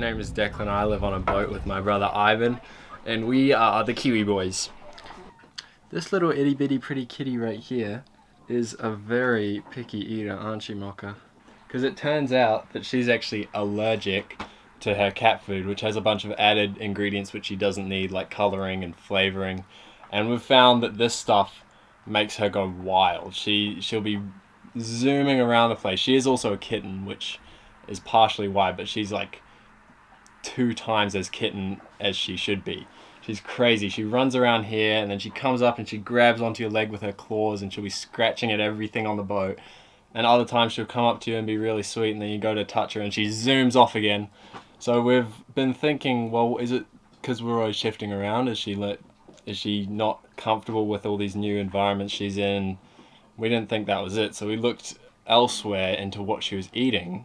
name is Declan. I live on a boat with my brother Ivan, and we are the Kiwi Boys. This little itty bitty pretty kitty right here is a very picky eater, aren't you, Moka? Because it turns out that she's actually allergic to her cat food, which has a bunch of added ingredients which she doesn't need, like colouring and flavouring. And we've found that this stuff makes her go wild. She'll be zooming around the place. She is also a kitten, which is partially why, but she's like 2 times as kitten as she should be. She's crazy. She runs around here and then she comes up and she grabs onto your leg with her claws and she'll be scratching at everything on the boat. And other times she'll come up to you and be really sweet, and then you go to touch her and she zooms off again. So we've been thinking, well, is it because we're always shifting around? Is she not comfortable with all these new environments she's in? We didn't think that was it, so we looked elsewhere into what she was eating.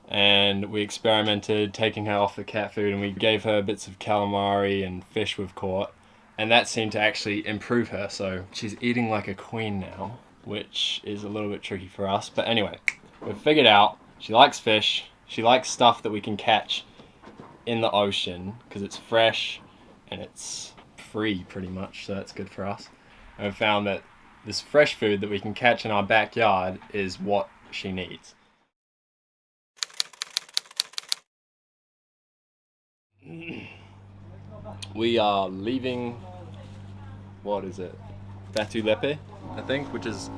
And we experimented taking her off the cat food, and we gave her bits of calamari and fish we've caught, and that seemed to actually improve her. So she's eating like a queen now, which is a little bit tricky for us. But anyway, we've figured out she likes fish, she likes stuff that we can catch in the ocean because it's fresh and it's free pretty much, so that's good for us. And we've found that this fresh food that we can catch in our backyard is what she needs. We are leaving, what is it, BOATLIFE, I think, which is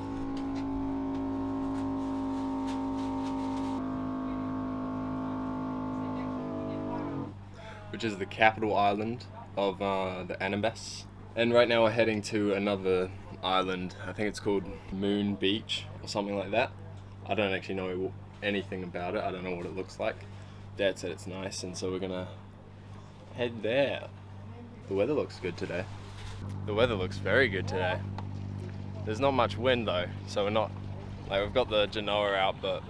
the capital island of the Anambas. And right now we're heading to another island. I think it's called Moon Beach or something like that. I don't actually know anything about it. I don't know what it looks like. Dad said it's nice, and so we're gonna head there. The weather looks good today. The weather looks very good today. There's not much wind though, so we're not, like, we've got the Genoa out, but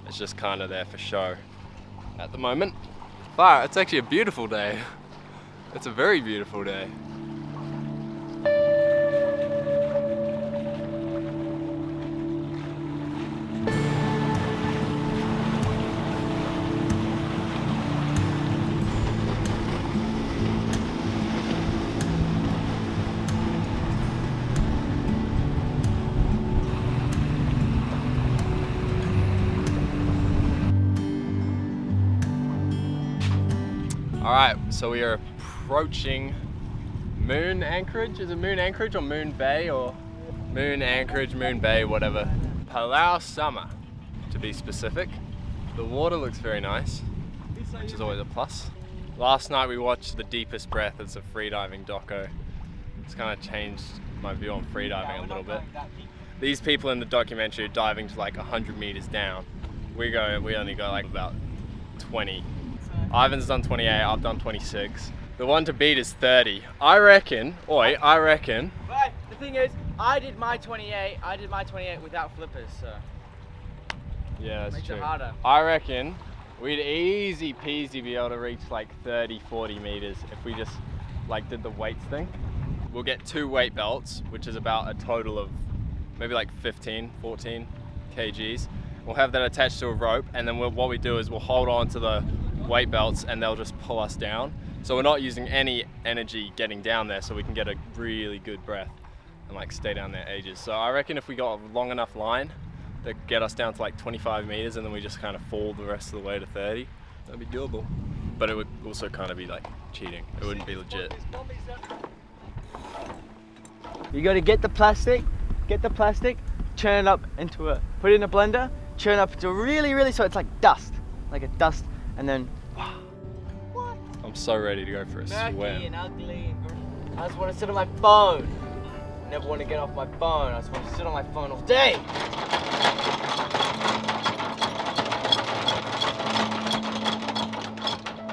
it's just kind of there for show at the moment. But it's actually a beautiful day. It's a very beautiful day. Alright, so we are approaching Moon Anchorage. Is it Moon Anchorage or Moon Bay, or Moon Anchorage, Moon Bay, whatever. Palau Sama, to be specific. The water looks very nice, which is always a plus. Last night we watched The Deepest Breath. It's a freediving doco. It's kind of changed my view on freediving a little bit. These people in the documentary are diving to like 100 meters down. We only go like about 20. Ivan's done 28, I've done 26. The one to beat is 30. I reckon. But the thing is, I did my 28 without flippers, so. Yeah, that's makes true. It harder. I reckon we'd easy peasy be able to reach like 30, 40 meters if we just like did the weights thing. We'll get 2 weight belts, which is about a total of maybe like 15, 14 kgs. We'll have that attached to a rope, and then what we do is we'll hold on to the weight belts and they'll just pull us down. So we're not using any energy getting down there, so we can get a really good breath and like stay down there ages. So I reckon if we got a long enough line to get us down to like 25 meters and then we just kind of fall the rest of the way to 30, that'd be doable. But it would also kind of be like cheating. It wouldn't be legit. You gotta get the plastic, churn it up into put it in a blender, churn up to really, so it's like dust, and then. I'm so ready to go for a swim. Murky and ugly. I just want to sit on my phone. I never want to get off my phone. I just want to sit on my phone all day.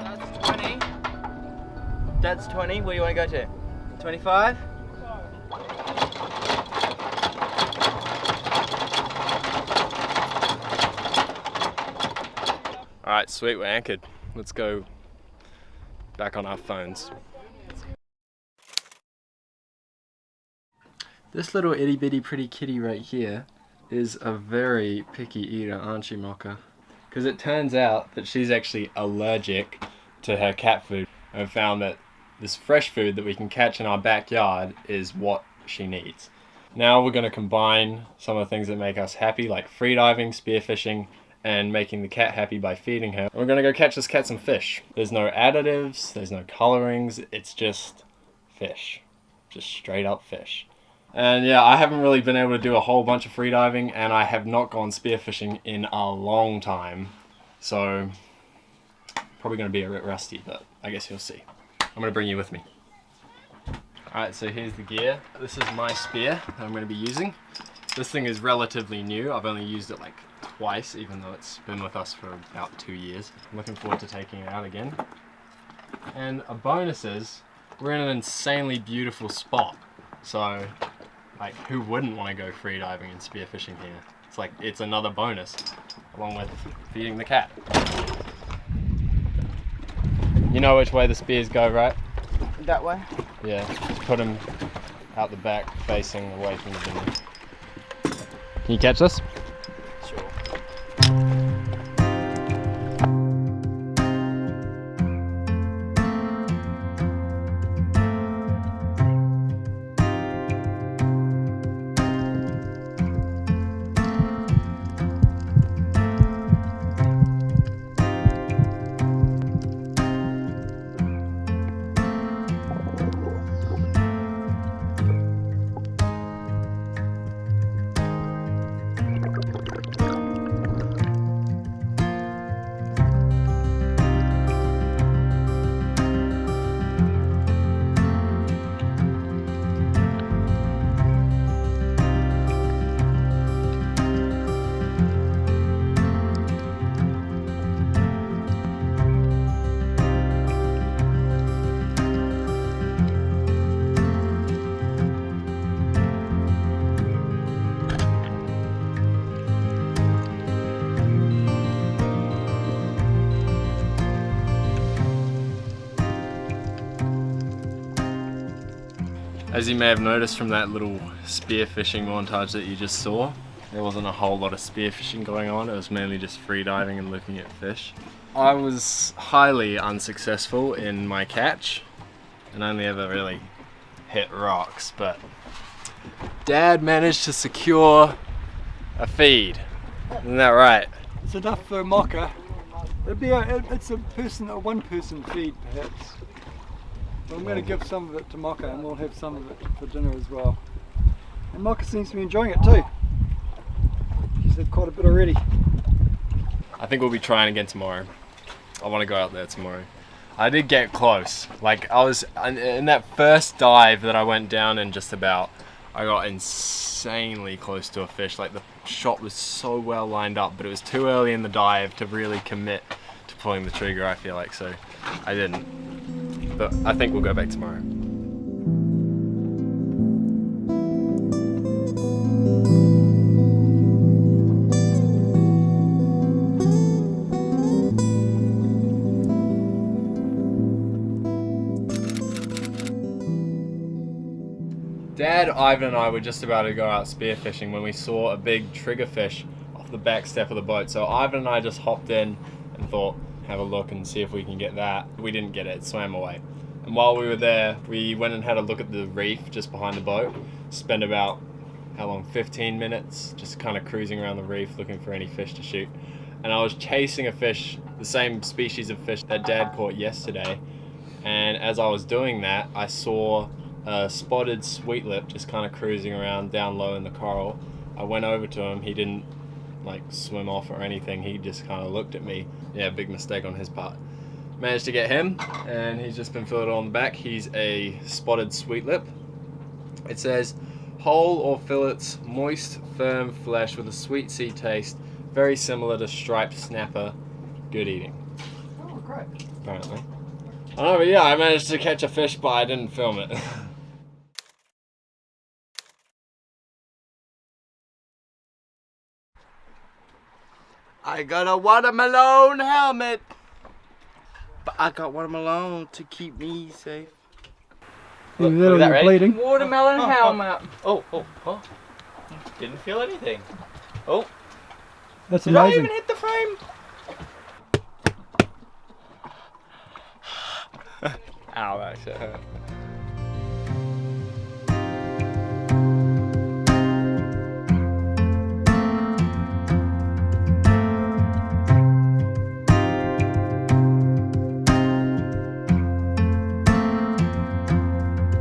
That's 20. That's 20. Where do you want to go to? 25? Alright, sweet, we're anchored. Let's go back on our phones. This little itty bitty pretty kitty right here is a very picky eater, aren't you, Moka? because it turns out that she's actually allergic to her cat food. And found that this fresh food that we can catch in our backyard is what she needs. Now we're going to combine some of the things that make us happy, like freediving, spearfishing, and making the cat happy by feeding her. We're going to go catch this cat some fish. There's no additives, there's no colorings, it's just fish. Just straight up fish. And yeah, I haven't really been able to do a whole bunch of freediving, and I have not gone spearfishing in a long time. So, probably going to be a bit rusty, but I guess you'll see. I'm going to bring you with me. Alright, so here's the gear. This is my spear that I'm going to be using. This thing is relatively new. I've only used it like twice, even though it's been with us for about 2 years. I'm looking forward to taking it out again. And a bonus is, we're in an insanely beautiful spot. So, like, who wouldn't want to go freediving and spearfishing here? It's like, it's another bonus, along with feeding the cat. You know which way the spears go, right? That way? Yeah, just put them out the back, facing away from the dinghy. Can you catch this? Sure. As you may have noticed from that little spearfishing montage that you just saw, there wasn't a whole lot of spearfishing going on. It was mainly just freediving and looking at fish. I was highly unsuccessful in my catch and only ever really hit rocks, but Dad managed to secure a feed. Isn't that right? It's enough for Moka. It's a one person feed perhaps. But I'm going to give some of it to Moka, and we'll have some of it for dinner as well. And Moka seems to be enjoying it too. She's had quite a bit already. I think we'll be trying again tomorrow. I want to go out there tomorrow. I did get close. Like, I was in that first dive that I went down in just about, I got insanely close to a fish. Like, the shot was so well lined up, but it was too early in the dive to really commit to pulling the trigger, I feel like, so I didn't. But I think we'll go back tomorrow. Dad, Ivan and I were just about to go out spearfishing when we saw a big triggerfish off the back step of the boat. So Ivan and I just hopped in and thought, have a look and see if we can get that. We didn't get it, it swam away. And while we were there, we went and had a look at the reef just behind the boat. Spent about, how long, 15 minutes just kind of cruising around the reef looking for any fish to shoot. And I was chasing a fish, the same species of fish that Dad caught yesterday. And as I was doing that, I saw a spotted sweetlip just kind of cruising around down low in the coral. I went over to him, he didn't like swim off or anything, he just kind of looked at me. Yeah, big mistake on his part. Managed to get him, and he's just been filleted on the back. He's a spotted sweetlip. It says, whole or fillets, moist, firm flesh with a sweet sea taste, very similar to striped snapper, good eating. Oh, great. Apparently. I don't know, but yeah, I managed to catch a fish, but I didn't film it. I got a watermelon helmet, but I got watermelon to keep me safe. Look at that, bleeding. Watermelon helmet. Oh. Didn't feel anything. Oh. That's Did amazing. I even hit the frame? Ow, that shit hurt.